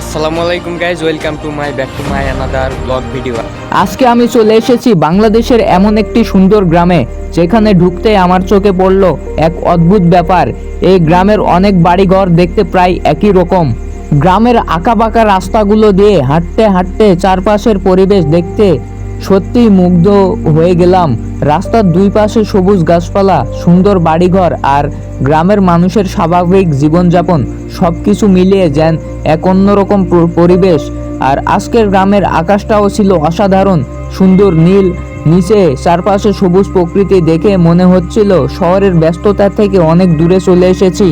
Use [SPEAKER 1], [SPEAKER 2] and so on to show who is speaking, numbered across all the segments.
[SPEAKER 1] আসসালামু আলাইকুম guys, welcome to my back to my another blog video.
[SPEAKER 2] আজকে আমি চলে এসেছি বাংলাদেশের এমন একটি সুন্দর গ্রামে, যেখানে ঢুকতে আমার চোখে পড়ল এক অদ্ভুত ব্যাপার। এই গ্রামের অনেক বাড়িঘর দেখতে প্রায় একই রকম। গ্রামের আঁকাবাঁকা রাস্তাগুলো দিয়ে হাঁটতে হাঁটতে চারপাশের পরিবেশ দেখতে সত্যিই মুগ্ধ হয়ে গেলাম। রাস্তার দুই পাশে সবুজ গাছপালা, সুন্দর বাড়িঘর আর গ্রামের মানুষের স্বাভাবিক জীবনযাপন, সব কিছু মিলিয়ে যেন এক অন্যরকম পরিবেশ। আর আজকের গ্রামের আকাশটাও ছিল অসাধারণ সুন্দর নীল, নিচে চারপাশে সবুজ প্রকৃতি দেখে মনে হচ্ছিল শহরের ব্যস্ততা থেকে অনেক দূরে চলে এসেছি।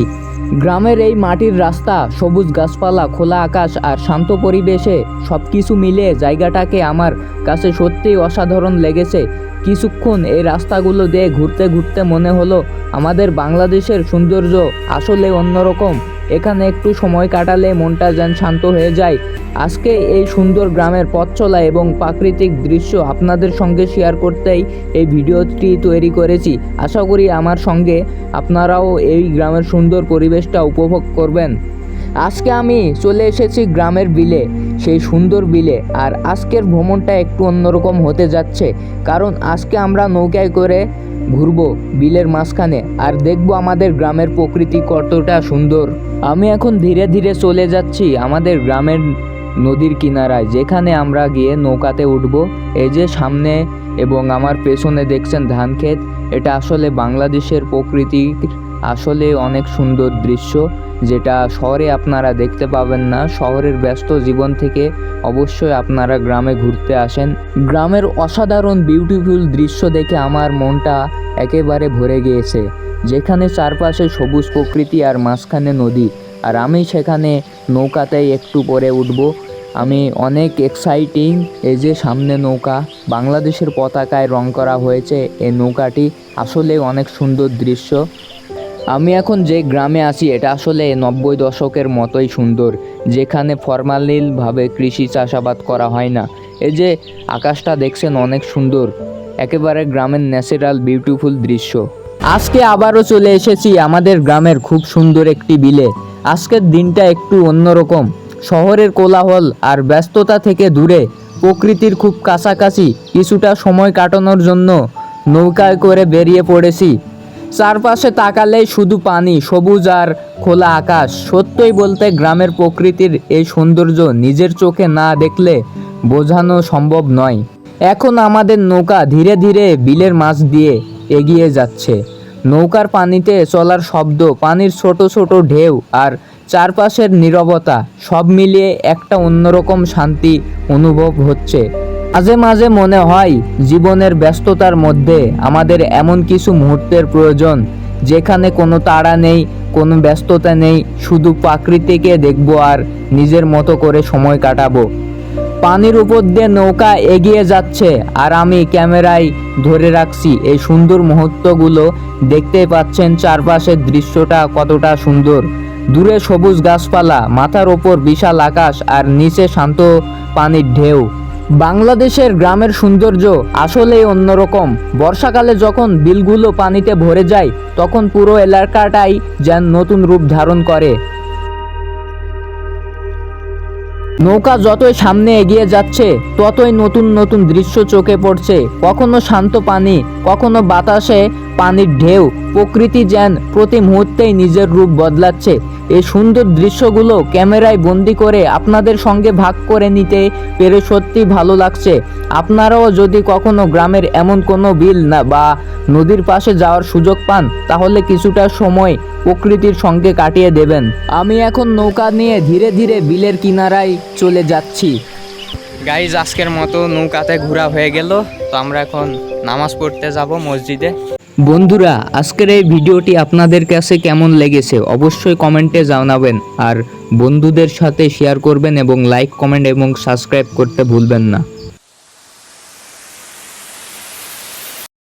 [SPEAKER 2] গ্রামের এই মাটির রাস্তা, সবুজ গাছপালা, খোলা আকাশ আর শান্ত পরিবেশে সবকিছু মিলিয়ে জায়গাটাকে আমার কাছে সত্যিই অসাধারণ লেগেছে। কিছুক্ষণ এই রাস্তাগুলো দিয়ে ঘুরতে ঘুরতে মনে হলো আমাদের বাংলাদেশের সৌন্দর্য আসলে অন্যরকম। এখানে একটু সময় কাটালে মনটা যেন শান্ত হয়ে যায়। আজকে এই সুন্দর গ্রামের পথ চলা এবং প্রাকৃতিক দৃশ্য আপনাদের সঙ্গে শেয়ার করতেই এই ভিডিওটি তৈরি করেছি। আশা করি আমার সঙ্গে আপনারাও এই গ্রামের সুন্দর পরিবেশটা উপভোগ করবেন। আজকে আমি চলে এসেছি গ্রামের বিলে, সেই সুন্দর বিলে। আর আজকের ভ্রমণটা একটু অন্যরকম হতে যাচ্ছে, কারণ আজকে আমরা নৌকায় করে ঘুরবো বিলের মাঝখানে আর দেখবো আমাদের গ্রামের প্রকৃতি কতটা সুন্দর। আমি এখন ধীরে ধীরে চলে যাচ্ছি আমাদের গ্রামের নদীর কিনারায়, যেখানে আমরা গিয়ে নৌকাতে উঠব। এই যে সামনে এবং আমার পেছনে দেখছেন ধান ক্ষেত। এটা আসলে বাংলাদেশের প্রকৃতির আসলে অনেক সুন্দর দৃশ্য, যেটা শহরে আপনারা দেখতে পাবেন না। শহরের ব্যস্ত জীবন থেকে অবশ্যই আপনারা গ্রামে ঘুরতে আসেন। গ্রামের অসাধারণ বিউটিফুল দৃশ্য দেখে আমার মনটা একেবারে ভরে গিয়েছে, যেখানে চারপাশে সবুজ প্রকৃতি আর মাঝখানে নদী। আর আমি সেখানে নৌকাতেই একটু পরে উঠব। আমি অনেক এক্সাইটিং। এই যে সামনে নৌকা, বাংলাদেশের পতাকায় রং করা হয়েছে এই নৌকাটি, আসলে অনেক সুন্দর দৃশ্য। আমি এখন যে গ্রামে আছি এটা আসলে 90 দশকের মতোই সুন্দর, যেখানে ফরমালিনভাবে কৃষি চাষাবাদ করা হয় না। এই যে আকাশটা দেখছেন অনেক সুন্দর, একেবারে গ্রামের ন্যাচারাল বিউটিফুল দৃশ্য। আজকে আবারও চলে এসেছি আমাদের গ্রামের খুব সুন্দর একটি বিলে। আজকের দিনটা একটু অন্যরকম, শহরের কোলাহল আর ব্যস্ততা থেকে দূরে, প্রকৃতির খুব কাছাকাছি কিছুটা সময় কাটানোর জন্য নৌকায় করে বেরিয়ে পড়েছি। চারপাশে তাকালেই শুধু পানি, সবুজ আর খোলা আকাশ। সত্যই বলতে গ্রামের প্রকৃতির এই সৌন্দর্য নিজের চোখে না দেখলে বোঝানো সম্ভব নয়। এখন আমাদের নৌকা ধীরে ধীরে বিলের মাছ দিয়ে এগিয়ে যাচ্ছে। নৌকার পানিতে চলার শব্দ, পানির ছোট ছোট ঢেউ আর চারপাশের নীরবতা, সব মিলিয়ে একটা অন্যরকম শান্তি অনুভব হচ্ছে। মাঝে মাঝে মনে হয় জীবনের ব্যস্ততার মধ্যে আমাদের এমন কিছু মুহূর্তের প্রয়োজন, যেখানে কোনো তাড়া নেই, কোনো ব্যস্ততা নেই, শুধু প্রকৃতিকে দেখবো আর নিজের মতো করে সময় কাটাবো। পানির উপর দিয়ে নৌকা এগিয়ে যাচ্ছে আর আমি ক্যামেরায় ধরে রাখছি এই সুন্দর মুহূর্তগুলো। দেখতেই পাচ্ছেন চারপাশের দৃশ্যটা কতটা সুন্দর। দূরে সবুজ গাছপালা, মাথার ওপর বিশাল আকাশ আর নিচে শান্ত পানির ঢেউ। বাংলাদেশের গ্রামের সৌন্দর্য আসলেই অন্যরকম। বর্ষাকালে যখন বিলগুলো পানিতে ভরে যায়, তখন পুরো এলাকাটাই যেন নতুন রূপ ধারণ করে। নৌকা যতই সামনে এগিয়ে যাচ্ছে, ততই নতুন নতুন দৃশ্য চোখে পড়ছে। কখনো শান্ত পানি, কখনো বাতাসে পানির ঢেউ। প্রকৃতি যেন প্রতি মুহূর্তেই নিজের রূপ বদলাচ্ছে। এই সুন্দর দৃশ্যগুলো ক্যামেরায় বন্দি করে আপনাদের সঙ্গে ভাগ করে নিতে পেরে সত্যি ভালো লাগছে। আপনারাও যদি কখনো গ্রামের এমন কোনো বিল না বা নদীর পাশে যাওয়ার সুযোগ পান, তাহলে কিছুটা সময় প্রকৃতির সঙ্গে কাটিয়ে দেবেন। আমি এখন নৌকা নিয়ে ধীরে ধীরে বিলের কিনারায় চলে যাচ্ছি।
[SPEAKER 1] গাইজ, আজকের মতো নৌকাতে ঘোরা হয়ে গেল, তো আমরা এখন নামাজ পড়তে যাব মসজিদে।
[SPEAKER 2] বন্ধুরা, আজকের এই ভিডিওটি আপনাদের কাছে কেমন লেগেছে অবশ্যই কমেন্টে জানাবেন, আর বন্ধুদের সাথে শেয়ার করবেন এবং লাইক, কমেন্ট এবং সাবস্ক্রাইব করতে ভুলবেন না।